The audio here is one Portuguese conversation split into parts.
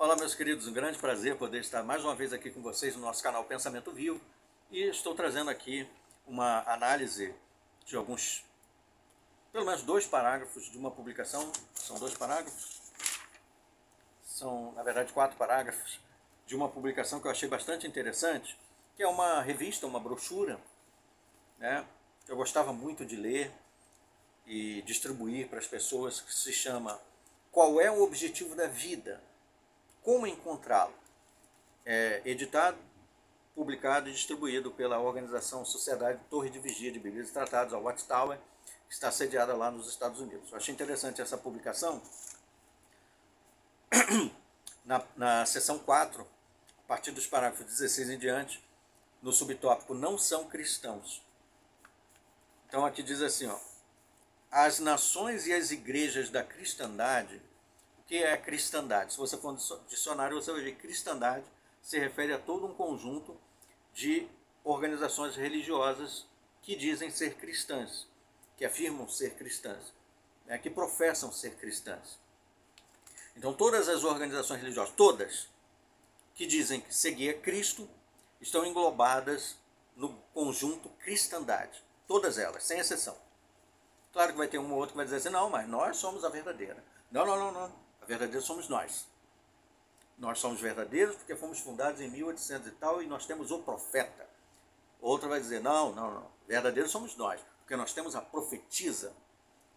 Olá, meus queridos, um grande prazer poder estar mais uma vez aqui com vocês no nosso canal Pensamento Vivo, e estou trazendo aqui uma análise de alguns, pelo menos 2 parágrafos de uma publicação. São 2 parágrafos, são na verdade 4 parágrafos de uma publicação que eu achei bastante interessante, que é uma revista, uma brochura, né, que eu gostava muito de ler e distribuir para as pessoas, que se chama Qual é o Objetivo da Vida? Como encontrá-lo? É editado, publicado e distribuído pela organização Sociedade Torre de Vigia de Bíblias e Tratados, a Watchtower, que está sediada lá nos Estados Unidos. Eu achei interessante essa publicação. Na seção 4, a partir dos parágrafos 16 em diante, no subtópico Não são cristãos. Então aqui diz assim, ó: as nações e as igrejas da cristandade. O que é a cristandade? Se você for no dicionário, você vai ver que cristandade se refere a todo um conjunto de organizações religiosas que dizem ser cristãs, que afirmam ser cristãs, né, que professam ser cristãs. Então todas as organizações religiosas, todas, que dizem seguir a Cristo, estão englobadas no conjunto cristandade. Todas elas, sem exceção. Claro que vai ter um ou outro que vai dizer assim, não, mas nós somos a verdadeira. Não. A verdadeira somos nós. Nós somos verdadeiros porque fomos fundados em 1800 e tal, e nós temos o profeta. Outra vai dizer, não. Verdadeiros somos nós, porque nós temos a profetisa.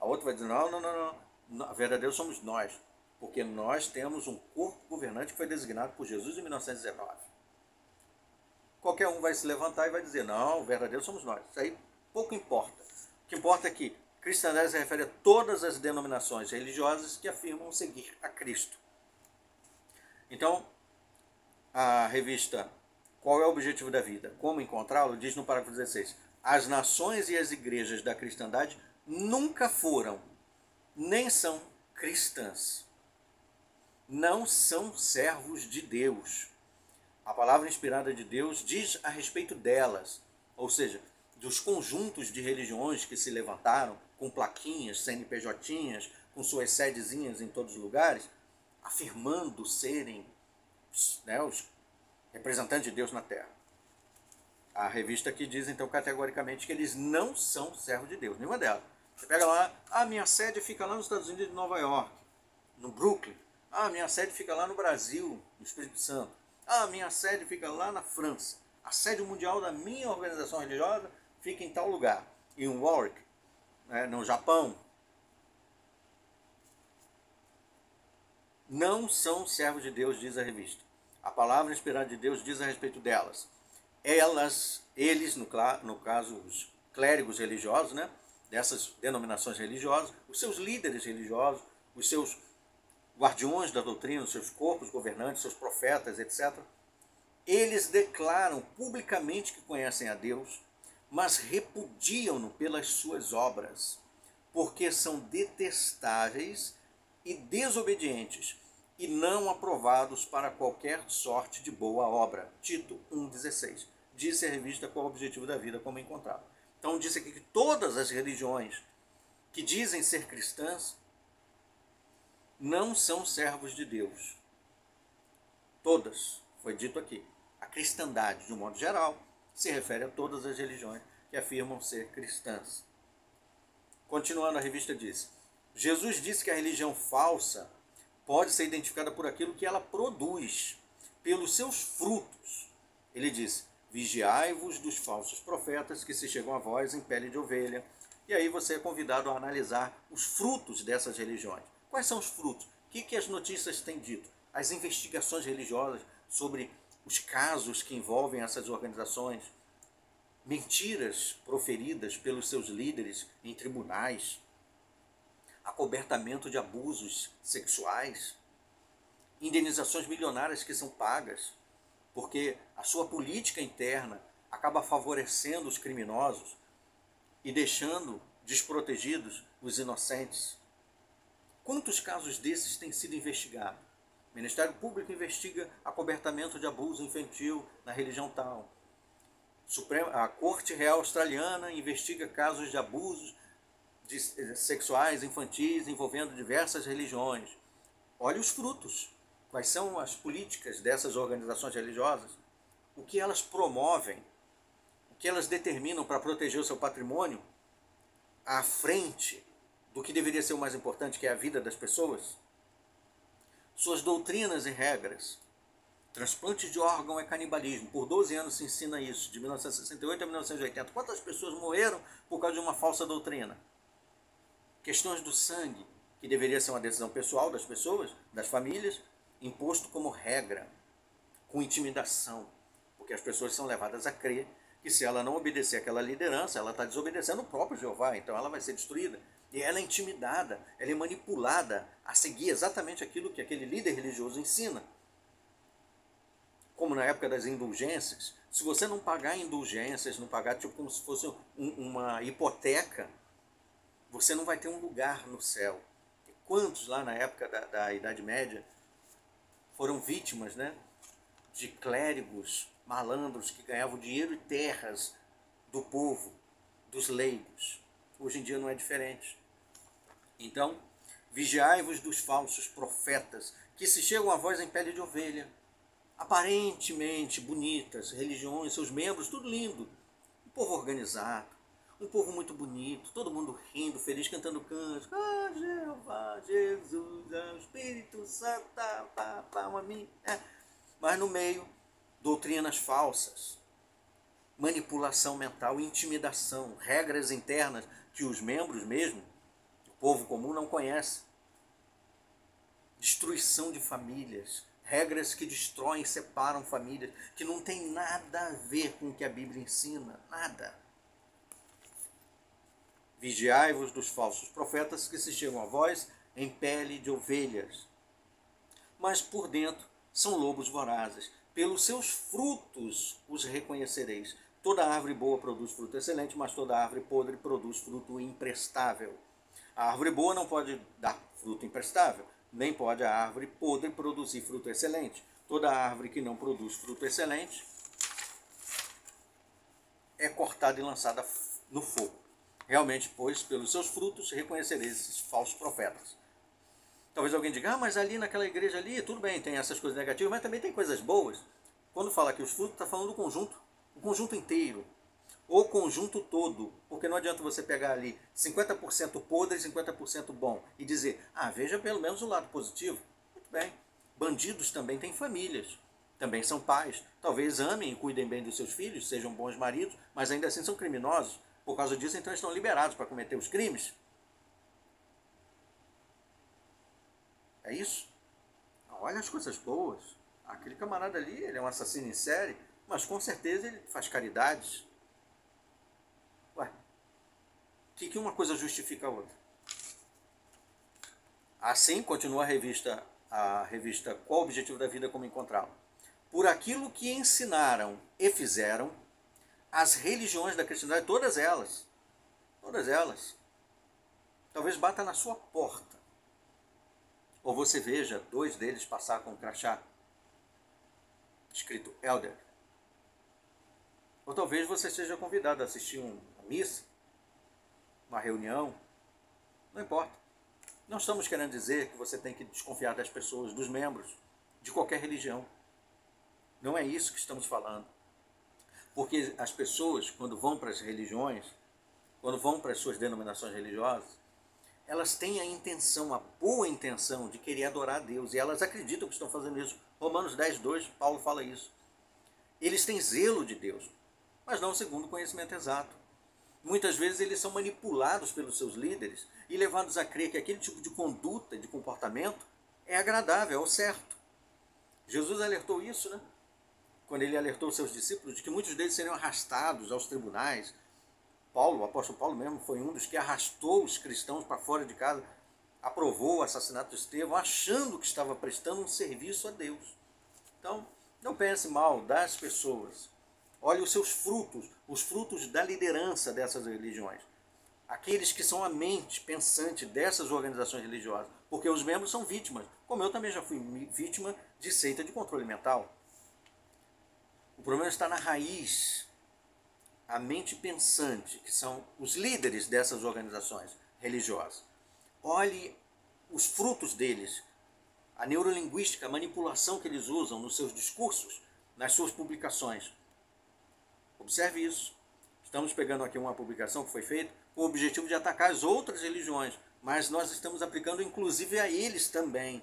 A outra vai dizer, não. Verdadeiros somos nós, porque nós temos um corpo governante que foi designado por Jesus em 1919. Qualquer um vai se levantar e vai dizer, não, verdadeiros somos nós. Isso aí pouco importa. O que importa é que cristandade se refere a todas as denominações religiosas que afirmam seguir a Cristo. Então, a revista Qual é o Objetivo da Vida? Como encontrá-lo? Diz no parágrafo 16: as nações e as igrejas da cristandade nunca foram, nem são cristãs. Não são servos de Deus. A palavra inspirada de Deus diz a respeito delas, ou seja, dos conjuntos de religiões que se levantaram com plaquinhas, CNPJinhas, com suas sedezinhas em todos os lugares, afirmando serem, né, os representantes de Deus na Terra. A revista aqui diz então categoricamente que eles não são servos de Deus, nenhuma delas. Você pega lá, a minha sede fica lá nos Estados Unidos de Nova York, no Brooklyn. A minha sede fica lá no Brasil, no Espírito Santo. A minha sede fica lá na França. A sede mundial da minha organização religiosa fica em tal lugar, em Warwick, né, no Japão. Não são servos de Deus, diz a revista. A palavra inspirada de Deus diz a respeito delas. Eles, no caso, os clérigos religiosos, né, dessas denominações religiosas, os seus líderes religiosos, os seus guardiões da doutrina, os seus corpos governantes, seus profetas, etc., eles declaram publicamente que conhecem a Deus, mas repudiam-no pelas suas obras, porque são detestáveis e desobedientes, e não aprovados para qualquer sorte de boa obra. Tito 1,16. Disse a revista Qual é o Objetivo da Vida, como encontrá-lo. Então disse aqui que todas as religiões que dizem ser cristãs não são servos de Deus. Todas, foi dito aqui. A cristandade, de um modo geral, se refere a todas as religiões que afirmam ser cristãs. Continuando, a revista diz: Jesus disse que a religião falsa pode ser identificada por aquilo que ela produz, pelos seus frutos. Ele diz: vigiai-vos dos falsos profetas que se chegam a vós em pele de ovelha. E aí você é convidado a analisar os frutos dessas religiões. Quais são os frutos? O que as notícias têm dito? As investigações religiosas sobre os casos que envolvem essas organizações, mentiras proferidas pelos seus líderes em tribunais, acobertamento de abusos sexuais, indenizações milionárias que são pagas, porque a sua política interna acaba favorecendo os criminosos e deixando desprotegidos os inocentes. Quantos casos desses têm sido investigados? O Ministério Público investiga acobertamento de abuso infantil na religião tal. A Corte Real Australiana investiga casos de abusos sexuais infantis envolvendo diversas religiões. Olha os frutos. quais são as políticas dessas organizações religiosas, o que elas promovem, o que elas determinam para proteger o seu patrimônio à frente do que deveria ser o mais importante, que é a vida das pessoas. Suas doutrinas e regras. Transplante de órgão é canibalismo. Por 12 anos se ensina isso, de 1968 a 1980. Quantas pessoas morreram por causa de uma falsa doutrina? Questões do sangue, que deveria ser uma decisão pessoal das pessoas, das famílias, imposto como regra, com intimidação, porque as pessoas são levadas a crer que se ela não obedecer àquela liderança, ela está desobedecendo o próprio Jeová, então ela vai ser destruída. E ela é intimidada, ela é manipulada a seguir exatamente aquilo que aquele líder religioso ensina. Como na época das indulgências, se você não pagar indulgências, não pagar tipo como se fosse uma hipoteca, você não vai ter um lugar no céu. E quantos lá na época da Idade Média foram vítimas, né, de clérigos malandros que ganhavam dinheiro e terras do povo, dos leigos. Hoje em dia não é diferente. Então, vigiai-vos dos falsos profetas, que se chegam a vós em pele de ovelha, aparentemente bonitas, religiões, seus membros, tudo lindo. Um povo organizado, um povo muito bonito, todo mundo rindo, feliz, cantando cantos. Ah, Jeová, Jesus, o Espírito Santo, a mim. Mas no meio, doutrinas falsas, manipulação mental, intimidação, regras internas que os membros mesmo, o povo comum, não conhece. Destruição de famílias, regras que destroem, separam famílias, que não tem nada a ver com o que a Bíblia ensina, nada. Vigiai-vos dos falsos profetas que se chegam a vós em pele de ovelhas, mas por dentro são lobos vorazes. Pelos seus frutos os reconhecereis. Toda árvore boa produz fruto excelente, mas toda árvore podre produz fruto imprestável. A árvore boa não pode dar fruto imprestável, nem pode a árvore podre produzir fruto excelente. Toda árvore que não produz fruto excelente é cortada e lançada no fogo. Realmente, pois, pelos seus frutos reconhecereis esses falsos profetas. Talvez alguém diga, mas ali naquela igreja ali, tudo bem, tem essas coisas negativas, mas também tem coisas boas. Quando fala que os frutos, está falando do conjunto, o conjunto inteiro, o conjunto todo, porque não adianta você pegar ali 50% podre e 50% bom e dizer, veja pelo menos o lado positivo. Muito bem, bandidos também têm famílias, também são pais, talvez amem e cuidem bem dos seus filhos, sejam bons maridos, mas ainda assim são criminosos. Por causa disso, então, estão liberados para cometer os crimes. É isso? Olha as coisas boas. Aquele camarada ali, ele é um assassino em série, mas com certeza ele faz caridades. Ué, que uma coisa justifica a outra? Assim, continua a revista Qual o Objetivo da Vida, como encontrá-lo? Por aquilo que ensinaram e fizeram as religiões da cristandade, todas elas, talvez bata na sua porta. Ou você veja 2 deles passar com um crachá escrito Elder. Ou talvez você seja convidado a assistir uma missa, uma reunião, não importa. Não estamos querendo dizer que você tem que desconfiar das pessoas, dos membros, de qualquer religião. Não é isso que estamos falando. Porque as pessoas, quando vão para as religiões, quando vão para as suas denominações religiosas, elas têm a intenção, a boa intenção de querer adorar a Deus. E elas acreditam que estão fazendo isso. Romanos 10:2, Paulo fala isso. Eles têm zelo de Deus, mas não segundo o conhecimento exato. Muitas vezes eles são manipulados pelos seus líderes e levados a crer que aquele tipo de conduta, de comportamento, é agradável, é o certo. Jesus alertou isso, né? Quando ele alertou os seus discípulos de que muitos deles seriam arrastados aos tribunais. O apóstolo Paulo mesmo, foi um dos que arrastou os cristãos para fora de casa, aprovou o assassinato de Estevão, achando que estava prestando um serviço a Deus. Então, não pense mal das pessoas. Olhe os seus frutos, os frutos da liderança dessas religiões. Aqueles que são a mente pensante dessas organizações religiosas. Porque os membros são vítimas, como eu também já fui vítima de seita de controle mental. O problema está na raiz, a mente pensante, que são os líderes dessas organizações religiosas. Olhe os frutos deles, a neurolinguística, a manipulação que eles usam nos seus discursos, nas suas publicações. Observe isso. Estamos pegando aqui uma publicação que foi feita com o objetivo de atacar as outras religiões, mas nós estamos aplicando inclusive a eles também.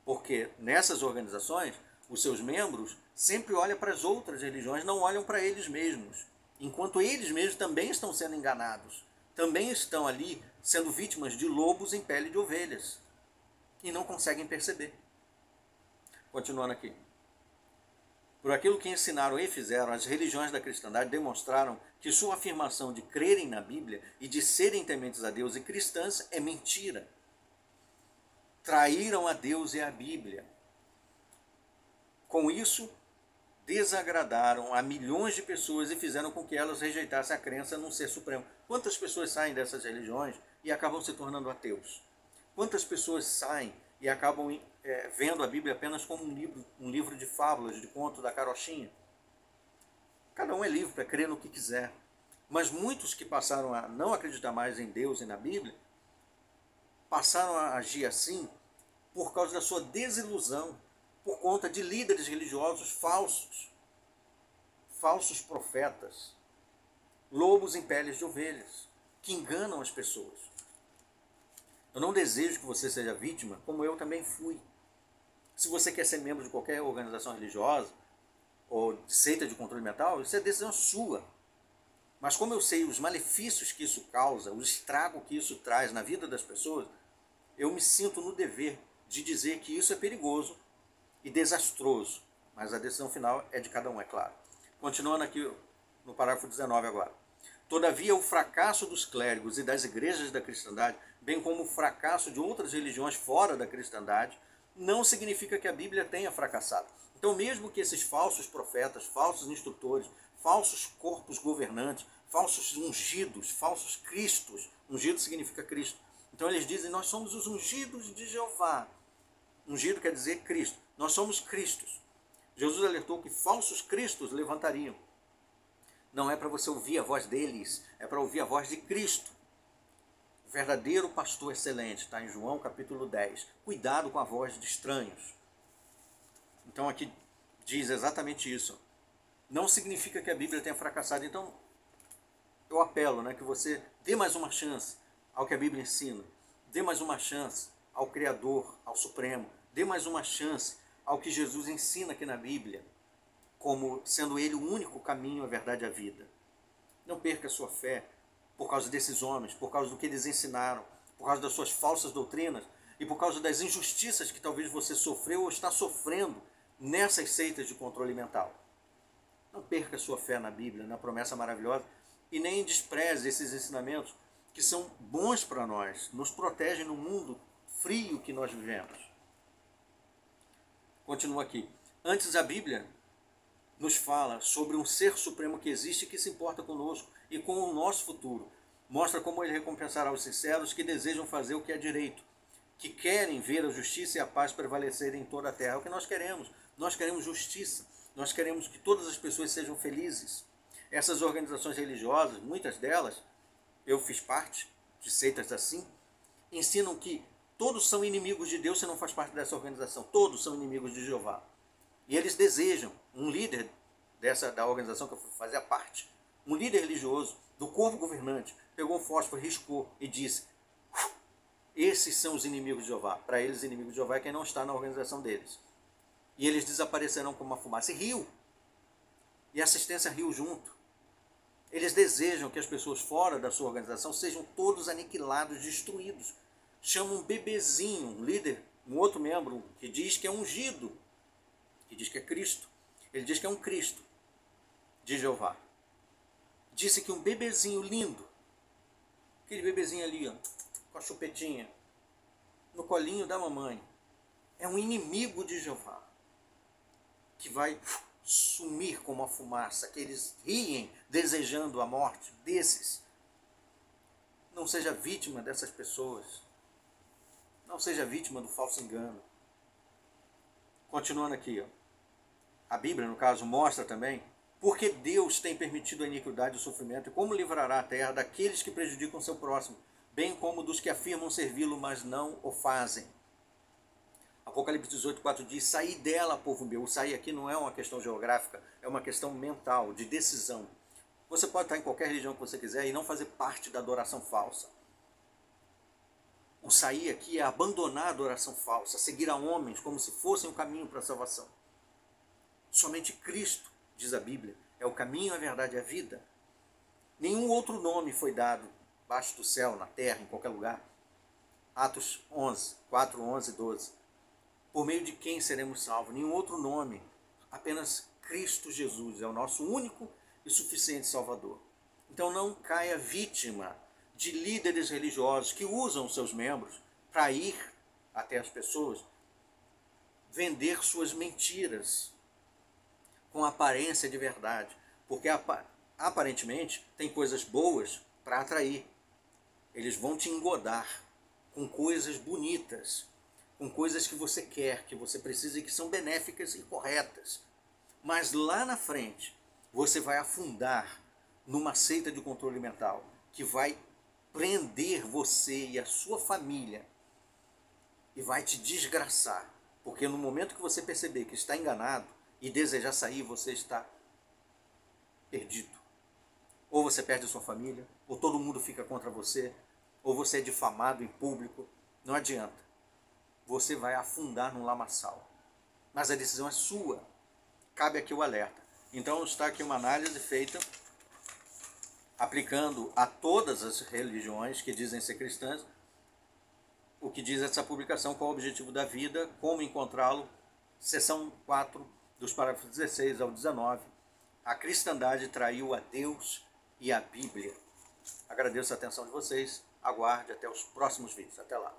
Porque nessas organizações, os seus membros sempre olham para as outras religiões, não olham para eles mesmos. Enquanto eles mesmos também estão sendo enganados, também estão ali sendo vítimas de lobos em pele de ovelhas. E não conseguem perceber. Continuando aqui. Por aquilo que ensinaram e fizeram, as religiões da cristandade demonstraram que sua afirmação de crerem na Bíblia e de serem tementes a Deus e cristãs é mentira. Traíram a Deus e a Bíblia. Com isso, desagradaram a milhões de pessoas e fizeram com que elas rejeitassem a crença num ser supremo. Quantas pessoas saem dessas religiões e acabam se tornando ateus? Quantas pessoas saem e acabam vendo a Bíblia apenas como um livro de fábulas, de conto da carochinha? Cada um é livre para crer no que quiser. Mas muitos que passaram a não acreditar mais em Deus e na Bíblia, passaram a agir assim por causa da sua desilusão, por conta de líderes religiosos falsos profetas, lobos em peles de ovelhas, que enganam as pessoas. Eu não desejo que você seja vítima, como eu também fui. Se você quer ser membro de qualquer organização religiosa, ou de seita de controle mental, isso é decisão sua. Mas como eu sei os malefícios que isso causa, o estrago que isso traz na vida das pessoas, eu me sinto no dever de dizer que isso é perigoso e desastroso. Mas a decisão final é de cada um, é claro. Continuando aqui no parágrafo 19 agora. Todavia, o fracasso dos clérigos e das igrejas da cristandade, bem como o fracasso de outras religiões fora da cristandade, não significa que a Bíblia tenha fracassado. Então, mesmo que esses falsos profetas, falsos instrutores, falsos corpos governantes, falsos ungidos, falsos cristos, ungido significa Cristo. Então eles dizem, nós somos os ungidos de Jeová. Ungido quer dizer Cristo. Nós somos Cristos. Jesus alertou que falsos cristos levantariam. Não é para você ouvir a voz deles, é para ouvir a voz de Cristo. O verdadeiro pastor excelente, está em João capítulo 10. Cuidado com a voz de estranhos. Então aqui diz exatamente isso. Não significa que a Bíblia tenha fracassado. Então eu apelo, que você dê mais uma chance ao que a Bíblia ensina. Dê mais uma chance ao Criador, ao Supremo. Dê mais uma chance ao que Jesus ensina aqui na Bíblia, como sendo Ele o único caminho, a verdade e a vida. Não perca a sua fé por causa desses homens, por causa do que eles ensinaram, por causa das suas falsas doutrinas e por causa das injustiças que talvez você sofreu ou está sofrendo nessas seitas de controle mental. Não perca a sua fé na Bíblia, na promessa maravilhosa, e nem despreze esses ensinamentos que são bons para nós, nos protegem no mundo frio que nós vivemos. Continua aqui. Antes, a Bíblia nos fala sobre um ser supremo que existe e que se importa conosco e com o nosso futuro. Mostra como ele recompensará os sinceros que desejam fazer o que é direito, que querem ver a justiça e a paz prevalecerem em toda a terra. É o que nós queremos. Nós queremos justiça. Nós queremos que todas as pessoas sejam felizes. Essas organizações religiosas, muitas delas, eu fiz parte de seitas assim, ensinam que todos são inimigos de Deus se não faz parte dessa organização. Todos são inimigos de Jeová. E eles desejam, um líder da organização que eu fazia parte, um líder religioso do corpo governante, pegou um fósforo, riscou e disse, esses são os inimigos de Jeová. Para eles, inimigos de Jeová é quem não está na organização deles. E eles desaparecerão como uma fumaça. E riu. E a assistência riu junto. Eles desejam que as pessoas fora da sua organização sejam todos aniquilados, destruídos. Chama um bebezinho, um líder, um outro membro, que diz que é ungido, que diz que é Cristo. Ele diz que é um Cristo de Jeová. Disse que um bebezinho lindo, aquele bebezinho ali, ó, com a chupetinha, no colinho da mamãe, é um inimigo de Jeová, que vai sumir como uma fumaça, que eles riem desejando a morte desses. Não seja vítima dessas pessoas. Não seja vítima do falso engano. Continuando aqui, ó. A Bíblia, no caso, mostra também porque Deus tem permitido a iniquidade e o sofrimento e como livrará a terra daqueles que prejudicam seu próximo, bem como dos que afirmam servi-lo, mas não o fazem. Apocalipse 18:4 diz, saí dela, povo meu. O sair aqui não é uma questão geográfica, é uma questão mental, de decisão. Você pode estar em qualquer religião que você quiser e não fazer parte da adoração falsa. O sair aqui é abandonar a adoração falsa, seguir a homens como se fossem o caminho para a salvação. Somente Cristo, diz a Bíblia, é o caminho, a verdade e a vida. Nenhum outro nome foi dado abaixo do céu, na terra, em qualquer lugar. Atos 11, 4, 11, 12. Por meio de quem seremos salvos? Nenhum outro nome, apenas Cristo Jesus é o nosso único e suficiente Salvador. Então não caia vítima de líderes religiosos que usam seus membros para ir até as pessoas, vender suas mentiras com aparência de verdade, porque aparentemente tem coisas boas para atrair. Eles vão te engodar com coisas bonitas, com coisas que você quer, que você precisa e que são benéficas e corretas. Mas lá na frente, você vai afundar numa seita de controle mental que vai prender você e a sua família e vai te desgraçar. Porque no momento que você perceber que está enganado e desejar sair, você está perdido. Ou você perde a sua família, ou todo mundo fica contra você, ou você é difamado em público. Não adianta. Você vai afundar num lamaçal. Mas a decisão é sua. Cabe aqui o alerta. Então está aqui uma análise feita aplicando a todas as religiões que dizem ser cristãs o que diz essa publicação, qual o objetivo da vida, como encontrá-lo, seção 4, dos parágrafos 16 ao 19. A cristandade traiu a Deus e a Bíblia. Agradeço a atenção de vocês, aguarde até os próximos vídeos. Até lá.